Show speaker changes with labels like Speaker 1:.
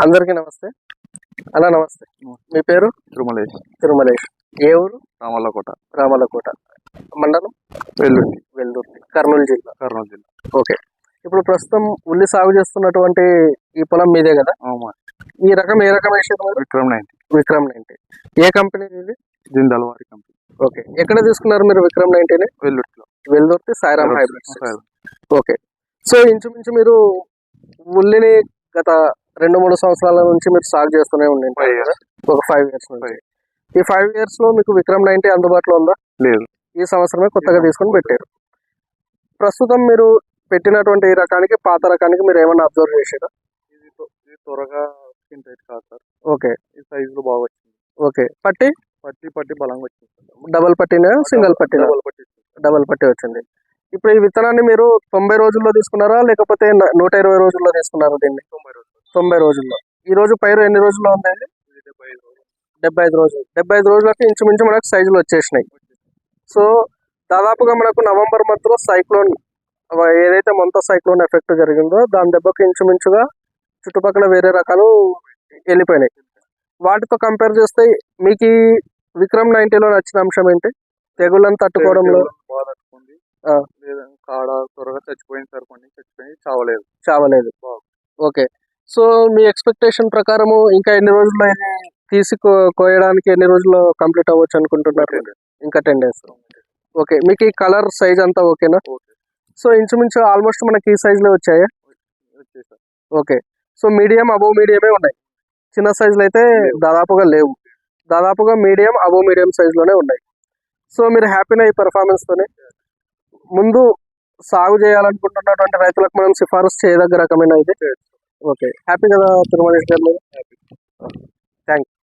Speaker 1: అందరికీ నమస్తే అన్న. నమస్తే. మీ పేరు?
Speaker 2: తిరుమలేష్.
Speaker 1: తిరుమలేష్. ఏ ఊరు?
Speaker 2: రామల్లకోట.
Speaker 1: రామల్లకోట. మండలం?
Speaker 2: వెల్లుర్తి.
Speaker 1: వెల్దుర్తి, కర్నూలు జిల్లా.
Speaker 2: కర్నూలు జిల్లా.
Speaker 1: ఓకే. ఇప్పుడు ప్రస్తుతం ఉల్లి సాగు చేస్తున్నటువంటి ఈ పొలం మీదే కదా? ఈ రకం ఏ రకం వేసేది?
Speaker 2: విక్రమ్ 90.
Speaker 1: విక్రమ్ 90. ఏ కంపెనీ ఇది?
Speaker 2: జిందాల్ వారి కంపెనీ.
Speaker 1: ఓకే. ఎక్కడ తీసుకున్నారు మీరు విక్రమ్ 90ని?
Speaker 2: వెల్లుర్తిలో.
Speaker 1: Veldurthi Sairam hybrids. Okay. So ఇంచుమించు మీరు ఉల్లిని గత 2-3 సంవత్సరాల నుంచి మీరు సాగు చేస్తూనే ఉండండి కదా? ఒక 5 years నుంచి. ఈ 5 years లో మీకు విక్రమ్ 90 అందుబాటులో ఉందా?
Speaker 2: లేదు.
Speaker 1: ఈ సంవత్సరమే కొత్తగా తీసుకొని పెట్టారు. ప్రస్తుతం మీరు పెట్టినటువంటి ఈ రకానికి పాత రకానికి మీరు ఏమన్నా అబ్జర్వ్ చేశారా?
Speaker 2: ఇది త్వరగా స్కిన్ టైట్ కాదు సార్.
Speaker 1: ఓకే.
Speaker 2: ఈ సైజులో బాగా వచ్చింది.
Speaker 1: ఓకే. పట్టి
Speaker 2: పట్టి బలంగా వచ్చింది.
Speaker 1: డబల్ పట్టినా సింగిల్ పట్టినా? డబల్ పట్టి వచ్చింది. ఇప్పుడు ఈ విత్తనాన్ని మీరు 90 రోజుల్లో తీసుకున్నారా లేకపోతే 120 రోజుల్లో తీసుకున్నారా? దీన్ని 90 రోజుల్లో. ఈ రోజు పైరు ఎన్ని రోజుల్లో ఉందండి? 75 రోజులు. 75 రోజులకి ఇంచుమించు మనకు సైజులు వచ్చేసినాయి. సో దాదాపుగా మనకు నవంబర్ మంత్లో సైక్లోన్ ఏదైతే మొంత సైక్లోన్ ఎఫెక్ట్ జరిగిందో దాని దెబ్బకి ఇంచుమించుగా చుట్టుపక్కల వేరే రకాలు వెళ్ళిపోయినాయి. వాటితో కంపేర్ చేస్తే మీకు ఈ విక్రమ్ 90లో నచ్చిన అంశం ఏంటి? తెగుళ్ళని తట్టుకోవడంలో
Speaker 2: కాడ త్వరగా చచ్చిపోయింది సార్. కొన్ని చచ్చిపోయి
Speaker 1: చావలేదు. ఓకే. సో మీ ఎక్స్పెక్టేషన్ ప్రకారము ఇంకా ఎన్ని రోజుల్లో తీసి కోయడానికి ఎన్ని రోజుల్లో కంప్లీట్ అవ్వచ్చు అనుకుంటున్నారు? ఇంకా 10 days. ఓకే. మీకు ఈ కలర్ సైజ్ అంతా ఓకేనా? సో ఇంచుమించు ఆల్మోస్ట్ మనకి ఈ సైజులో వచ్చాయా? ఓకే. సో మీడియం అబోవ్ మీడియమే ఉన్నాయి. చిన్న సైజులు అయితే దాదాపుగా లేవు. దాదాపుగా మీడియం అబోవ్ మీడియం సైజులోనే ఉన్నాయి. సో మీరు హ్యాపీనా ఈ పెర్ఫార్మెన్స్తోనే? ముందు సాగు చేయాలనుకుంటున్నటువంటి రైతులకు మనం సిఫారసు చేయదగ్గ రకమైన ఇది. ఓకే. హ్యాపీ కదా తిరుమలేష్ గారు? Thank you.